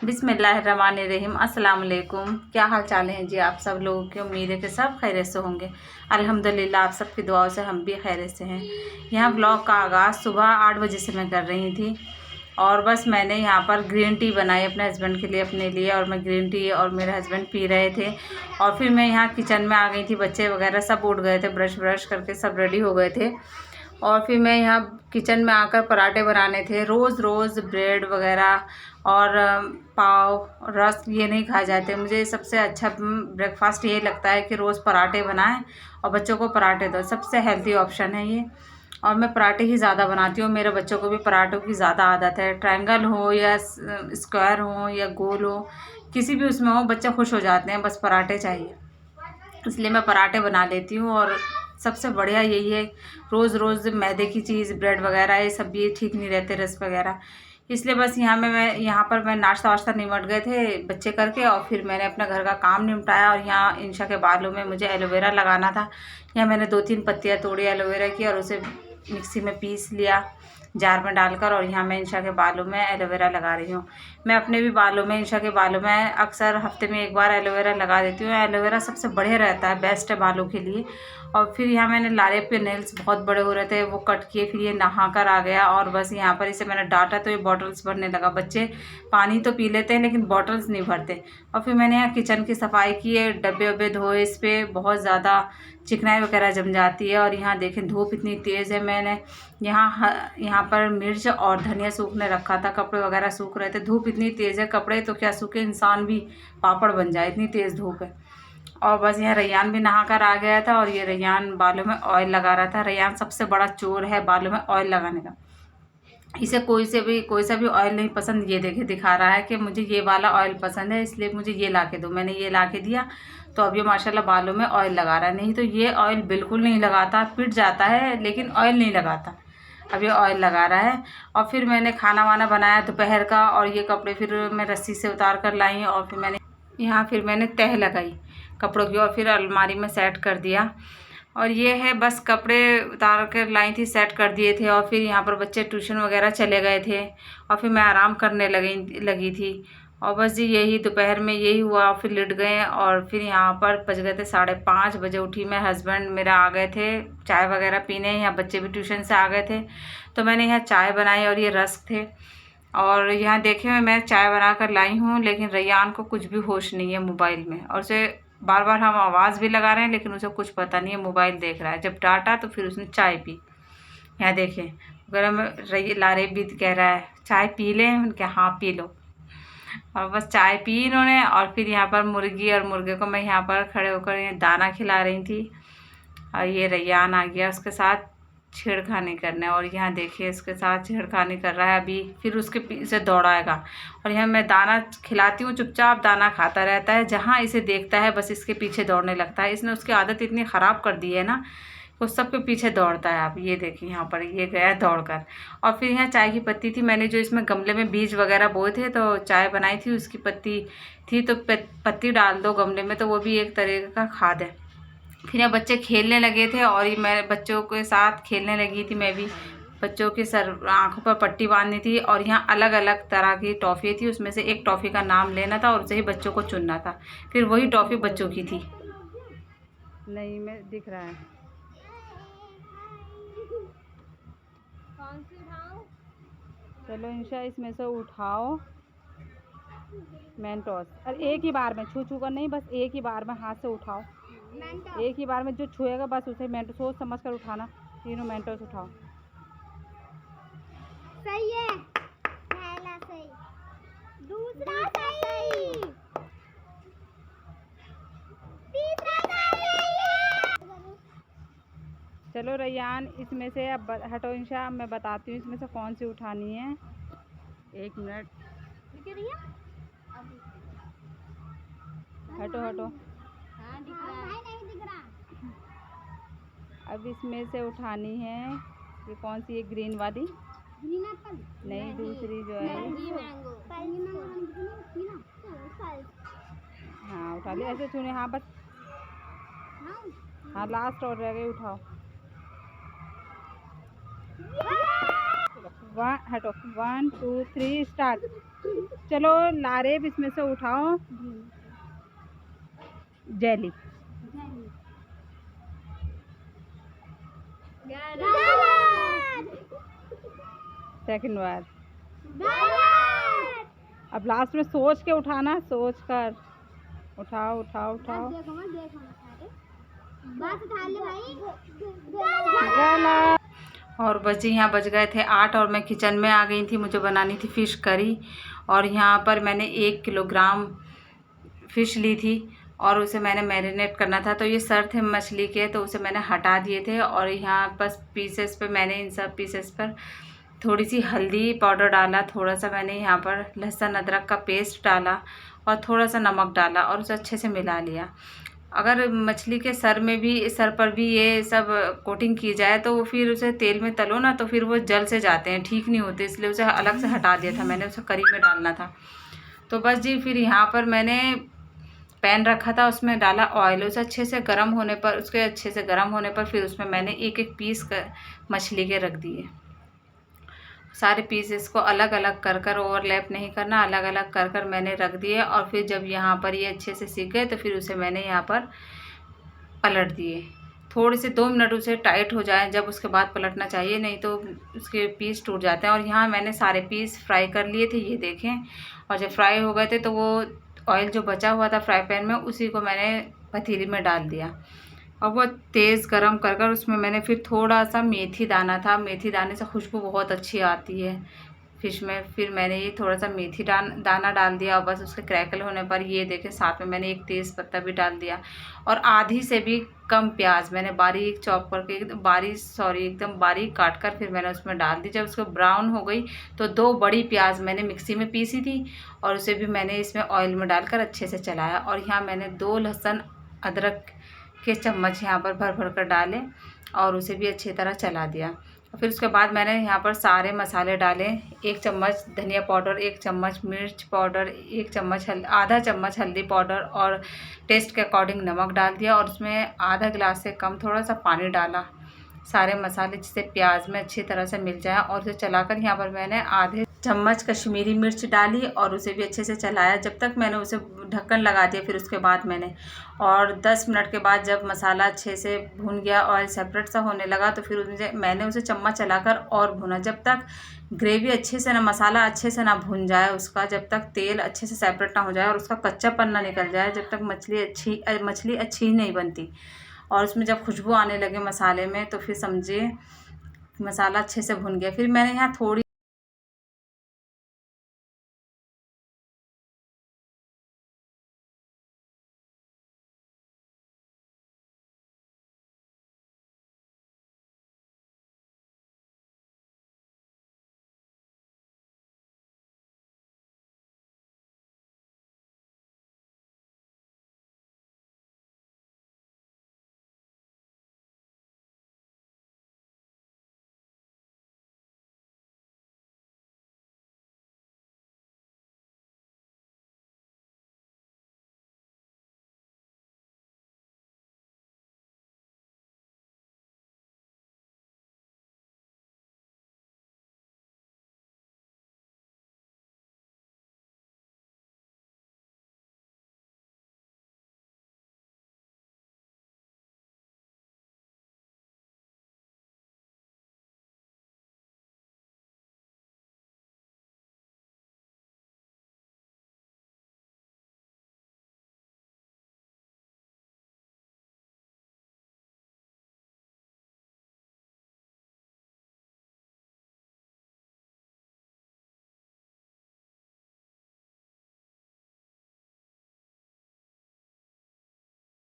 बिस्मिल्लाहिर्रहमानिर्रहीम। अस्सलाम वालेकुम। क्या हाल चाल हैं जी आप सब लोगों के। उम्मीद है कि सब खैरियत से होंगे। अल्हम्दुलिल्लाह आप सबकी दुआओं से हम भी खैरियत से हैं। यहाँ ब्लॉग का आगाज़ सुबह 8 बजे से मैं कर रही थी और बस मैंने यहाँ पर ग्रीन टी बनाई अपने हस्बैंड के लिए, अपने लिए, और मैं ग्रीन टी और मेरे हस्बैंड पी रहे थे। और फिर मैं यहाँ किचन में आ गई थी। बच्चे वगैरह सब उठ गए थे, ब्रश करके सब रेडी हो गए थे। और फिर मैं यहाँ किचन में आकर पराठे बनाने थे। रोज़ रोज़ ब्रेड वगैरह और पाव रस्क ये नहीं खाए जाते। मुझे सबसे अच्छा ब्रेकफास्ट ये लगता है कि रोज़ पराठे बनाएं और बच्चों को पराठे दो। सबसे हेल्दी ऑप्शन है ये। और मैं पराठे ही ज़्यादा बनाती हूँ। मेरे बच्चों को भी पराठों की ज़्यादा आदत है। ट्रायंगल हो या स्क्वायर हो या गोल हो, किसी भी उसमें हो, बच्चे खुश हो जाते हैं, बस पराठे चाहिए। इसलिए मैं पराठे बना लेती हूँ। और सबसे बढ़िया यही है, रोज़ रोज़ मैदे की चीज़ ब्रेड वगैरह ये सब भी ठीक नहीं रहते, रस्क वगैरह। इसलिए बस यहाँ पर मैं नाश्ता वाश्ता निमट गए थे बच्चे करके, और फिर मैंने अपना घर का काम निपटाया। और यहाँ इंशा के बालों में मुझे एलोवेरा लगाना था। यहाँ मैंने 2-3 पत्तियाँ तोड़ी एलोवेरा की और उसे मिक्सी में पीस लिया जार में डालकर। और यहाँ मैं इंशा के बालों में एलोवेरा लगा रही हूँ। मैं अपने भी बालों में, इंशा के बालों में अक्सर हफ्ते में एक बार एलोवेरा लगा देती हूँ। एलोवेरा सबसे बढ़िया रहता है, बेस्ट है बालों के लिए। और फिर यहाँ मैंने लारे पे नेल्स बहुत बड़े हो रहे थे, वो कट किए। फिर ये नहा कर आ गया और बस यहाँ पर इसे मैंने डांटा तो ये बॉटल्स भरने लगा। बच्चे पानी तो पी लेते हैं लेकिन बॉटल्स नहीं भरते। और फिर मैंने यहाँ किचन की सफाई की है, डब्बे वब्बे धोए। इस पर बहुत ज़्यादा चिकनाई वगैरह जम जाती है। और यहाँ देखें धूप इतनी तेज़ है। मैंने यहाँ पर मिर्च और धनिया सूखने रखा था, कपड़े वगैरह सूख रहे थे। धूप इतनी तेज़ है, कपड़े तो क्या सूखे, इंसान भी पापड़ बन जाए, इतनी तेज़ धूप है। और बस यहाँ रैयान भी नहा कर आ गया था और ये रैयान बालों में ऑयल लगा रहा था। रैयान सबसे बड़ा चोर है बालों में ऑयल लगाने का। इसे कोई सा भी ऑयल नहीं पसंद। ये देखे दिखा रहा है कि मुझे ये वाला ऑयल पसंद है, इसलिए मुझे ये ला के दो। मैंने ये ला के दिया तो अब ये माशाल्लाह बालों में ऑयल लगा रहा है। नहीं तो ये ऑयल बिल्कुल नहीं लगाता, पिट जाता है लेकिन ऑयल नहीं लगाता। अब ये ऑयल लगा रहा है। और फिर मैंने खाना वाना बनाया दोपहर का, और ये कपड़े फिर मैं रस्सी से उतार कर लाई। और फिर मैंने तह लगाई कपड़ों की और फिर अलमारी में सेट कर दिया। और ये है बस कपड़े उतार कर लाई थी, सेट कर दिए थे। और फिर यहाँ पर बच्चे ट्यूशन वगैरह चले गए थे और फिर मैं आराम करने लगी थी। और बस जी यही दोपहर में यही हुआ। फिर लेट गए और फिर यहाँ पर बज गए थे 5:30 बजे उठी मैं। हस्बैंड मेरा आ गए थे चाय वगैरह पीने, यहाँ बच्चे भी ट्यूशन से आ गए थे तो मैंने यहाँ चाय बनाई और ये रस्क थे। और यहाँ देखे मैं चाय बना कर लाई हूँ, लेकिन रैयान को कुछ भी होश नहीं है मोबाइल में। और उसे बार बार हम आवाज़ भी लगा रहे हैं लेकिन उसे कुछ पता नहीं है, मोबाइल देख रहा है। जब डांटा तो फिर उसने चाय पी। यहाँ देखें गरम लारे भी कह रहा है चाय पी लें, क्या हाँ पी लो। और बस चाय पी इन्होंने। और फिर यहाँ पर मुर्गी और मुर्गे को मैं यहाँ पर खड़े होकर दाना खिला रही थी। और ये रैयान आ गया उसके साथ छेड़खानी करने। और यहाँ देखिए इसके साथ छेड़खानी कर रहा है, अभी फिर उसके पीछे दौड़ाएगा। और यहाँ मैं दाना खिलाती हूँ, चुपचाप दाना खाता रहता है, जहाँ इसे देखता है बस इसके पीछे दौड़ने लगता है। इसने उसकी आदत इतनी ख़राब कर दी है ना, वो सबके पीछे दौड़ता है। आप ये देखिए यहाँ पर ये गया दौड़कर। और फिर यहाँ चाय की पत्ती थी, मैंने जो इसमें गमले में बीज वगैरह बोए थे तो चाय बनाई थी, उसकी पत्ती थी तो पत्ती डाल दो गमले में, तो वो भी एक तरीके का खाद है। फिर यहाँ बच्चे खेलने लगे थे और ये मैं बच्चों के साथ खेलने लगी थी। मैं भी बच्चों के सर आँखों पर पट्टी बांधनी थी। और यहाँ अलग अलग तरह की टॉफ़ी थी, उसमें से एक टॉफ़ी का नाम लेना था और उसे ही बच्चों को चुनना था। फिर वही टॉफ़ी बच्चों की थी। नहीं मैं दिख रहा है कौन सी उठाओ। चलो इंशा इसमें से उठाओ मेंटोस। अरे एक ही बार में छू कर नहीं, बस एक ही बार में हाथ से उठाओ। एक ही बार में जो छुएगा बस उसे मेंटोस सोच समझ कर उठाना। तीनों मेंटोस उठाओ। सही है, पहला सही, दूसरा सही, तीसरा सही। चलो रैयान इसमें से अब हटो इंशा, मैं बताती हूँ इसमें से कौन सी उठानी है। 1 मिनट, हटो हटो। हाँ दिख रहा है, नहीं दिख रहा। अब इसमें से उठानी है ये कौन सी, ये ग्रीन वाली ग्रीन एप्पल नहीं, दूसरी जो है हाँ उठा ली, ऐसे चुने। हाँ बस, हाँ लास्ट और रह गई, उठाओ। हटो 1 2 3 स्टार्ट। चलो लारेब इसमें से उठाओ जेली। सेकंड बार। अब लास्ट में सोच के उठाना, सोच कर उठाओ उठाओ उठाओ। गलत। और बजे यहाँ बज गए थे 8 और मैं किचन में आ गई थी। मुझे बनानी थी फ़िश करी और यहाँ पर मैंने 1 किलोग्राम फ़िश ली थी और उसे मैंने मैरिनेट करना था। तो ये सर थे मछली के, तो उसे मैंने हटा दिए थे और यहाँ बस पीसेस पे मैंने इन सब पीसेस पर थोड़ी सी हल्दी पाउडर डाला, थोड़ा सा मैंने यहाँ पर लहसुन अदरक का पेस्ट डाला और थोड़ा सा नमक डाला और उसे अच्छे से मिला लिया। अगर मछली के सर पर भी ये सब कोटिंग की जाए तो फिर उसे तेल में तलो ना तो फिर वो जल से जाते हैं, ठीक नहीं होते, इसलिए उसे अलग से हटा दिया था मैंने। उसे करी में डालना था। तो बस जी फिर यहाँ पर मैंने पैन रखा था, उसमें डाला ऑयल। उसे अच्छे से गर्म होने पर फिर उसमें मैंने एक एक पीस मछली के रख दिए। सारे पीसेस को अलग अलग कर ओवरलैप नहीं करना, अलग अलग कर मैंने रख दिए। और फिर जब यहाँ पर ये अच्छे से सीख गए तो फिर उसे मैंने यहाँ पर पलट दिए। थोड़े से 2 मिनट उसे टाइट हो जाए जब, उसके बाद पलटना चाहिए, नहीं तो उसके पीस टूट जाते हैं। और यहाँ मैंने सारे पीस फ्राई कर लिए थे, ये देखें। और जब फ्राई हो गए थे तो वो ऑयल जो बचा हुआ था फ्राई पैन में उसी को मैंने पतीली में डाल दिया और वो तेज़ गरम कर उसमें मैंने फिर थोड़ा सा मेथी दाना था। मेथी दाने से खुशबू बहुत अच्छी आती है फ़िश में। फिर मैंने ये थोड़ा सा मेथी दाना डाल दिया और बस उसके क्रैकल होने पर ये देखें साथ में मैंने एक तेज़ पत्ता भी डाल दिया और आधी से भी कम प्याज मैंने बारीक चॉप करके एकदम बारीक काट कर फिर मैंने उसमें डाल दी। जब उसको ब्राउन हो गई तो 2 बड़ी प्याज मैंने मिक्सी में पीसी थी और उसे भी मैंने इसमें ऑयल में डालकर अच्छे से चलाया। और यहाँ मैंने 2 लहसुन अदरक के चम्मच यहाँ पर भर कर डाले और उसे भी अच्छी तरह चला दिया। फिर उसके बाद मैंने यहाँ पर सारे मसाले डाले। 1 चम्मच धनिया पाउडर, 1 चम्मच मिर्च पाउडर, 1 चम्मच आधा चम्मच हल्दी पाउडर और टेस्ट के अकॉर्डिंग नमक डाल दिया और उसमें आधा गिलास से कम थोड़ा सा पानी डाला। सारे मसाले जिससे प्याज में अच्छी तरह से मिल जाए और उसे चलाकर यहाँ पर मैंने आधे चम्मच कश्मीरी मिर्च डाली और उसे भी अच्छे से चलाया जब तक मैंने उसे ढक्कन लगा दिया। फिर उसके बाद और 10 मिनट के बाद जब मसाला अच्छे से भुन गया, ऑयल सेपरेट सा होने लगा तो फिर मैंने उसे चम्मच चलाकर और भुना जब तक ग्रेवी अच्छे से मसाला अच्छे से ना भुन जाए उसका, जब तक तेल अच्छे से सेपरेट ना हो जाए और उसका कच्चापन ना निकल जाए, जब तक मछली अच्छी ही नहीं बनती। और उसमें जब खुशबू आने लगे मसाले में तो फिर समझिए मसाला अच्छे से भुन गया। फिर मैंने यहाँ थोड़ी